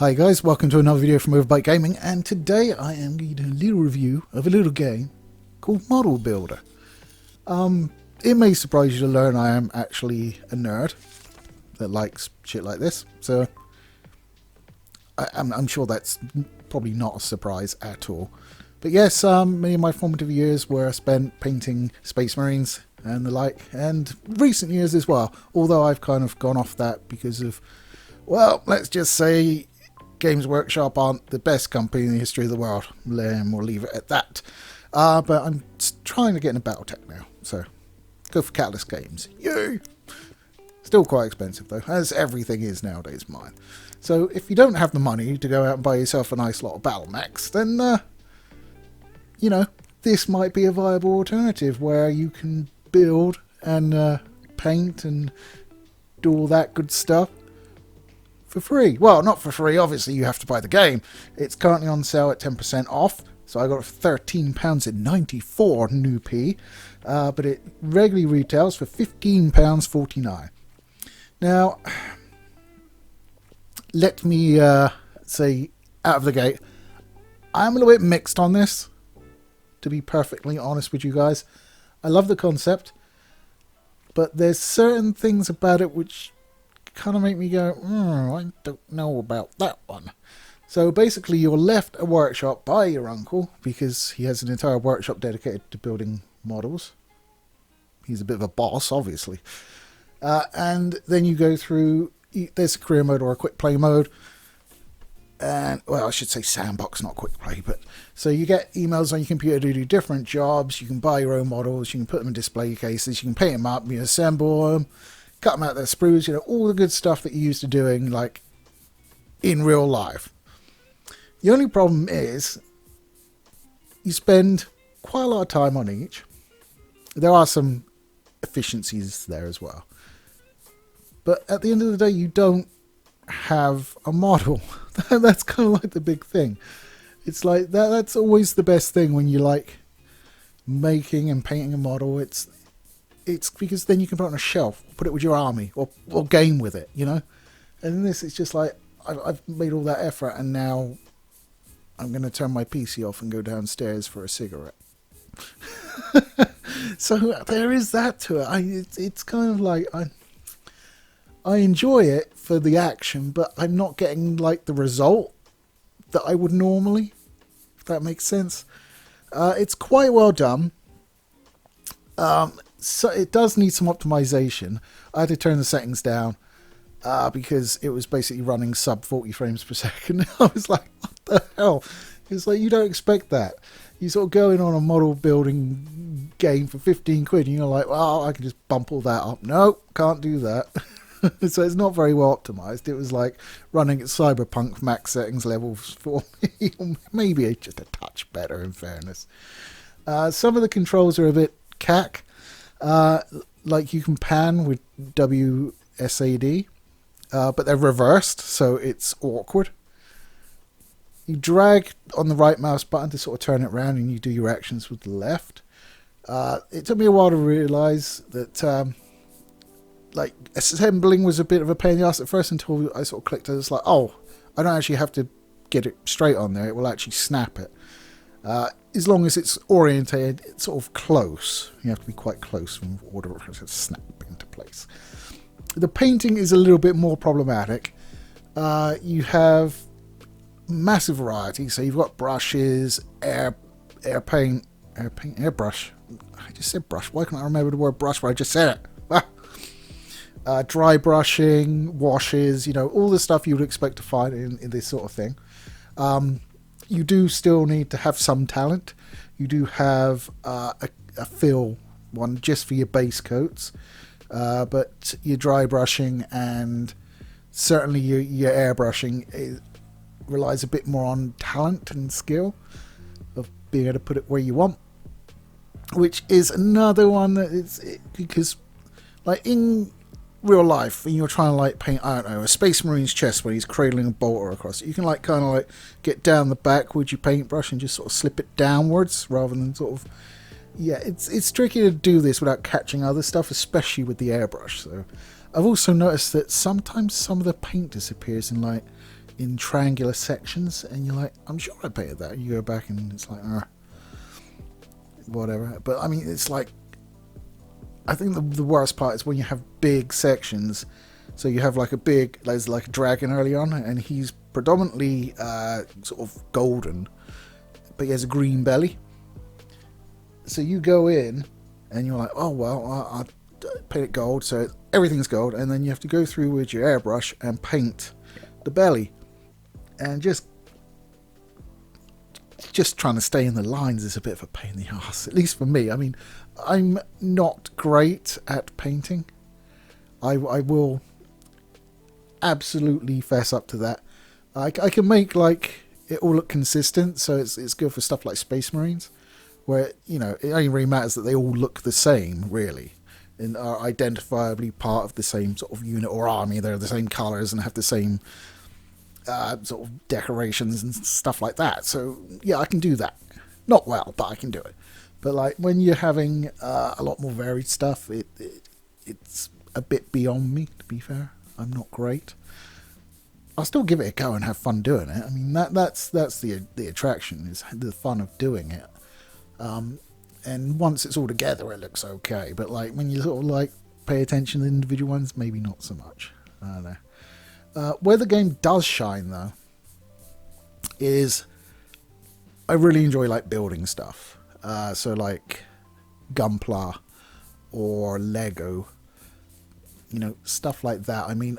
Hi guys, welcome to another video from Overbite Gaming, and today I am going to do a little review of a little game called Model Builder. It may surprise you to learn I am actually a nerd that likes shit like this, so I'm sure that's probably not a surprise at all. But yes, many of my formative years were spent painting Space Marines and the like, and recent years as well, although I've kind of gone off that because of, well, let's just say Games Workshop aren't the best company in the history of the world. We'll leave it at that. But I'm trying to get into Battletech now, so go for Catalyst Games. Yay! Still quite expensive though, as everything is nowadays mine. So if you don't have the money to go out and buy yourself a nice lot of battle mechs, then you know, this might be a viable alternative where you can build and paint and do all that good stuff for free. Well, not for free, obviously you have to buy the game. It's currently on sale at 10% off, so I got it for £13.94 new P, but it regularly retails for £15.49. Now, let me say out of the gate, I'm a little bit mixed on this, to be perfectly honest with you guys. I love the concept, but there's certain things about it which kind of make me go, I don't know about that one. So basically you're left a workshop by your uncle, because he has an entire workshop dedicated to building models. He's a bit of a boss, obviously. And then you go through, there's a career mode or a quick play mode. And, well, I should say sandbox, not quick play. But so you get emails on your computer to do different jobs. You can buy your own models. You can put them in display cases. You can paint them up. You assemble them. Cut them out their sprues. You know, all the good stuff that you're used to doing, like, in real life. The only problem is you spend quite a lot of time on each. There are some efficiencies there as well. But at the end of the day, you don't have a model. That's kind of like the big thing. It's like that's always the best thing when you like making and painting a model. It's because then you can put it on a shelf, put it with your army, or game with it, you know. And in this, it's just like I've made all that effort, and now I'm going to turn my PC off and go downstairs for a cigarette. So there is that to it. It's kind of like I enjoy it for the action, but I'm not getting like the result that I would normally, if that makes sense. It's quite well done. So it does need some optimization. I had to turn the settings down because it was basically running sub 40 frames per second. I was like, what the hell? It's like, you don't expect that. You sort of go in on a model building game for 15 quid and you're like, well, I can just bump all that up. No, can't do that. So it's not very well optimized. It was like running at Cyberpunk max settings levels for me. Maybe just a touch better, in fairness. Some of the controls are a bit cack. Like you can pan with WSAD, but they're reversed, so it's awkward. You drag on the right mouse button to sort of turn it around, and you do your actions with the left. It took me a while to realise that like assembling was a bit of a pain in the ass at first, until I sort of clicked. It's like, oh, I don't actually have to get it straight on there. It will actually snap it. As long as it's orientated, it's sort of close. You have to be quite close in order for it to snap into place. The painting is a little bit more problematic. You have massive variety. So you've got brushes, airbrush. I just said brush. Why can't I remember the word brush where I just said it? Dry brushing, washes, you know, all the stuff you would expect to find in this sort of thing. You do still need to have some talent. You do have a fill one just for your base coats, but your dry brushing and certainly your airbrushing relies a bit more on talent and skill of being able to put it where you want, which is another one that because like in real life, when you're trying to like paint, I don't know, a Space Marine's chest when he's cradling a bolter across it, you can like kind of like get down the back with your paintbrush and just sort of slip it downwards rather than sort of, yeah, it's tricky to do this without catching other stuff, especially with the airbrush. So I've also noticed that sometimes some of the paint disappears in in triangular sections, and you're like, I'm sure I painted that. And you go back and it's like, whatever. But I mean, it's like, I think the worst part is when you have big sections. So you have like there's like a dragon early on, and he's predominantly sort of golden, but he has a green belly. So you go in and you're like, oh well, I paint it gold, so everything's gold, and then you have to go through with your airbrush and paint the belly, and just trying to stay in the lines is a bit of a pain in the ass, at least for me. I mean, I'm not great at painting. I will absolutely fess up to that. I can make like it all look consistent, so it's good for stuff like Space Marines, where, you know, it only really matters that they all look the same, really, and are identifiably part of the same sort of unit or army. They're the same colours and have the same sort of decorations and stuff like that. So yeah, I can do that. Not well, but I can do it. But like when you're having a lot more varied stuff, it's a bit beyond me, to be fair. I'm not great. I'll still give it a go and have fun doing it. I mean, that's the attraction, is the fun of doing it. And once it's all together, it looks okay. But like when you sort of like pay attention to the individual ones, maybe not so much. I don't know. Where the game does shine, though, is I really enjoy like building stuff. So like Gunpla or Lego, you know, stuff like that. I mean,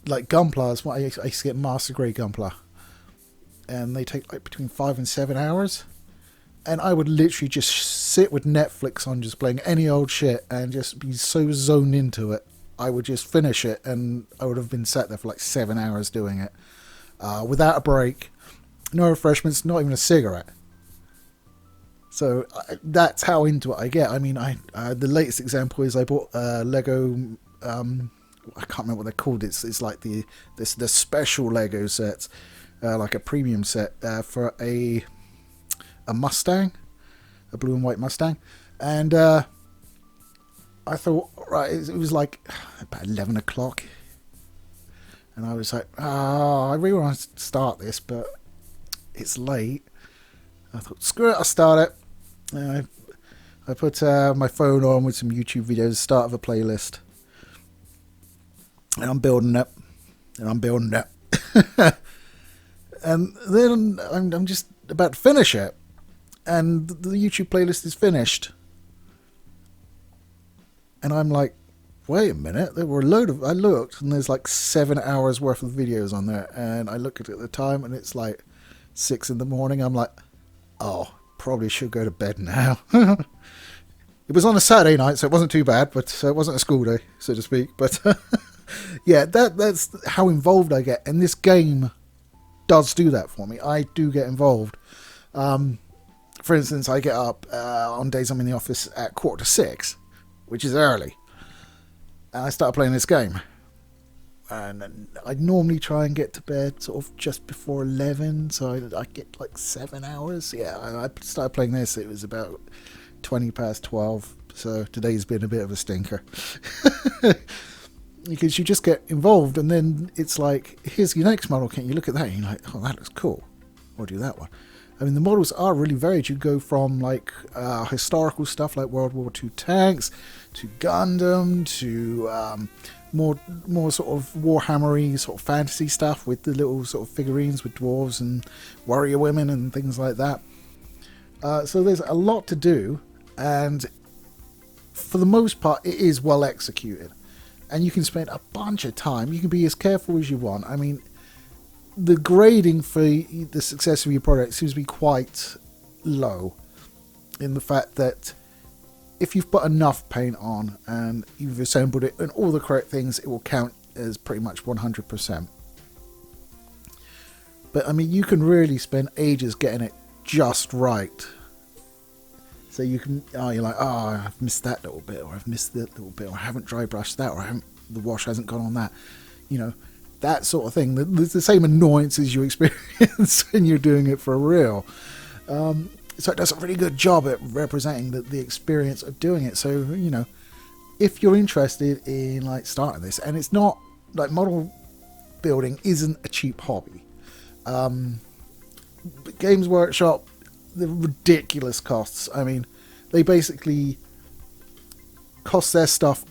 like Gunpla is what I used to get Master Grade Gunpla, and they take like between 5 and 7 hours. And I would literally just sit with Netflix on, just playing any old shit, and just be so zoned into it. I would just finish it, and I would have been sat there for like 7 hours doing it, without a break, no refreshments, not even a cigarette. So that's how into it I get. I mean, the latest example is I bought Lego. I can't remember what they're called. It's like the special Lego sets, like a premium set for a Mustang, a blue and white Mustang, and I thought, right, it was like about 11 o'clock, and I was like, I really want to start this, but it's late. I thought, screw it, I'll start it. And I put my phone on with some YouTube videos, start of a playlist, and I'm building it, and then I'm just about to finish it, and the YouTube playlist is finished, and I'm like, wait a minute, there were a load of, I looked, and there's like 7 hours worth of videos on there, and I look at it at the time, and it's like 6 in the morning. I'm like, oh, probably should go to bed now. It was on a Saturday night, so it wasn't too bad, but it wasn't a school day, so to speak. But yeah, that's how involved I get, and this game does do that for me. I do get involved. For instance, I get up on days I'm in the office at 5:45, which is early, and I start playing this game. And I normally try and get to bed sort of just before 11, so I get like 7 hours. Yeah, I started playing this, it was about 20 past 12, so today's been a bit of a stinker. Because you just get involved, and then it's like, here's your next model, can you look at that? And you're like, oh, that looks cool, I'll do that one. I mean, the models are really varied. You go from like historical stuff like World War II tanks, to Gundam, to more sort of Warhammery sort of fantasy stuff with the little sort of figurines with dwarves and warrior women and things like that. So there's a lot to do, and for the most part it is well executed, and you can spend a bunch of time. You can be as careful as you want. I mean, the grading for the success of your product seems to be quite low, in the fact that if you've put enough paint on and you've assembled it in all the correct things, it will count as pretty much 100%. But I mean, you can really spend ages getting it just right. So you can, you're like, I've missed that little bit, or I've missed that little bit, or I haven't dry brushed that, or the wash hasn't gone on that. You know, that sort of thing. The same annoyances you experience when you're doing it for real. So it does a really good job at representing the experience of doing it. So, you know, if you're interested in like starting this, and it's not like model building isn't a cheap hobby. Games Workshop, the ridiculous costs. I mean, they basically cost their stuff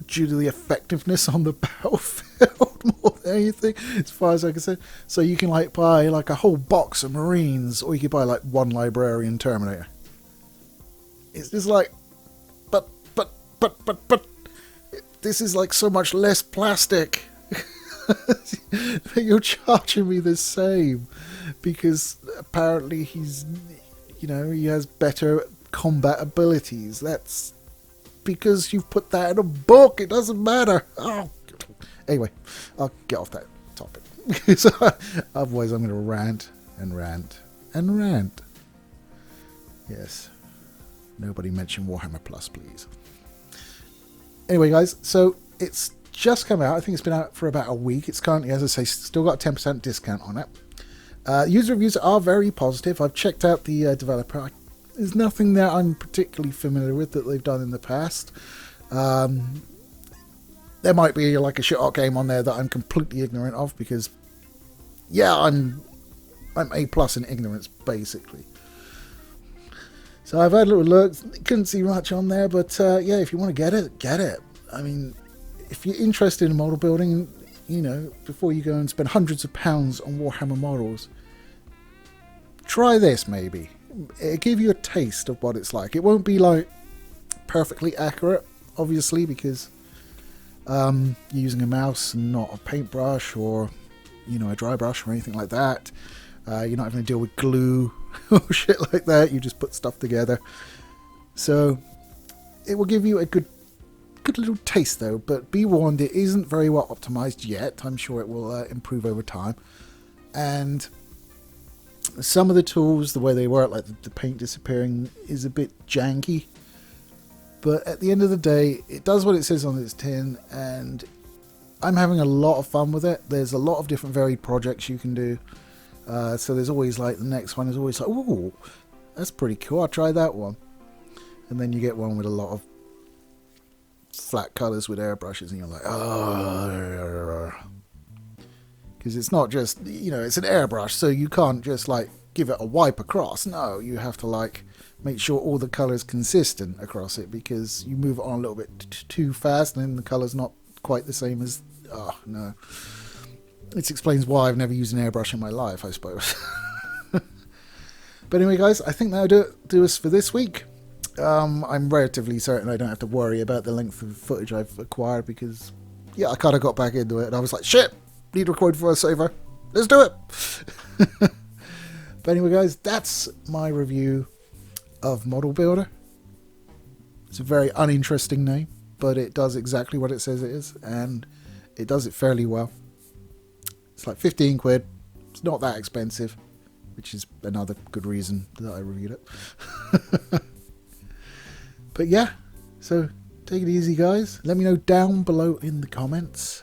due to the effectiveness on the battlefield more than anything, as far as I can say. So you can like buy like a whole box of Marines, or you could buy like one Librarian Terminator. It's just like, but this is like so much less plastic. You're charging me the same because apparently he's, you know, he has better combat abilities. That's because you've put that in a book. It doesn't matter. Oh. Anyway, I'll get off that topic. So, otherwise I'm going to rant and rant and rant. Yes. Nobody mention Warhammer Plus, please. Anyway, guys, so it's just come out. I think it's been out for about a week. It's currently, as I say, still got a 10% discount on it. User reviews are very positive. I've checked out the developer. There's nothing that I'm particularly familiar with that they've done in the past. There might be like a shit hot game on there that I'm completely ignorant of because, yeah, I'm A+ in ignorance, basically. So I've had a little look. Couldn't see much on there, but yeah, if you want to get it, get it. I mean, if you're interested in model building, you know, before you go and spend hundreds of pounds on Warhammer models, try this maybe. It'll give you a taste of what it's like. It won't be like perfectly accurate, obviously, because you're using a mouse and not a paintbrush or, you know, a dry brush or anything like that. You're not having to deal with glue or shit like that. You just put stuff together. So it will give you a good little taste though, but be warned, it isn't very well optimized yet. I'm sure it will improve over time. And some of the tools, the way they work, like the paint disappearing, is a bit janky. But at the end of the day, it does what it says on its tin, and I'm having a lot of fun with it. There's a lot of different varied projects you can do. So there's always like, the next one is always like, ooh, that's pretty cool, I'll try that one. And then you get one with a lot of flat colours with airbrushes, and you're like, oh, because it's not just, you know, it's an airbrush, so you can't just like give it a wipe across. No, you have to like make sure all the colours consistent across it, because you move it on a little bit too fast and then the colour's not quite the same as, oh no. It explains why I've never used an airbrush in my life, I suppose. But anyway, guys, I think that'll do us for this week. I'm relatively certain I don't have to worry about the length of footage I've acquired, because, yeah, I kind of got back into it and I was like, shit, need to record for a saver. Let's do it. But anyway, guys, that's my review of Model Builder. It's a very uninteresting name, but it does exactly what it says it is, and it does it fairly well. It's like 15 quid. It's not that expensive, which is another good reason that I reviewed it. But yeah, so take it easy, guys. Let me know down below in the comments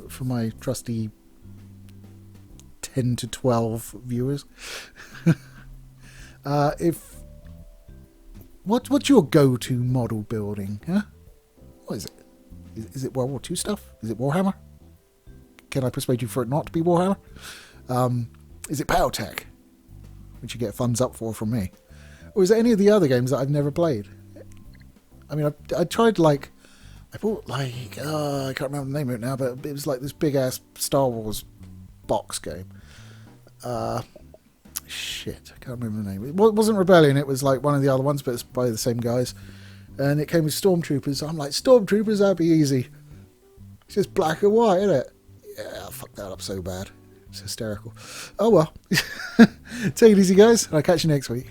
for my trusty 10 to 12 viewers. What's your go-to model building? Huh? What is it? Is it World War II stuff? Is it Warhammer? Can I persuade you for it not to be Warhammer? Is it Battletech, which you get thumbs up for from me? Or is it any of the other games that I've never played? I mean, I tried, like, I bought, like, I can't remember the name of it now, but it was like this big-ass Star Wars box game. Shit, I can't remember the name. It wasn't Rebellion, it was like one of the other ones, but it's by the same guys. And it came with Stormtroopers. I'm like, Stormtroopers, that'd be easy. It's just black and white, isn't it? Yeah, I fucked that up so bad. It's hysterical. Oh well. Take it easy, guys. I'll catch you next week.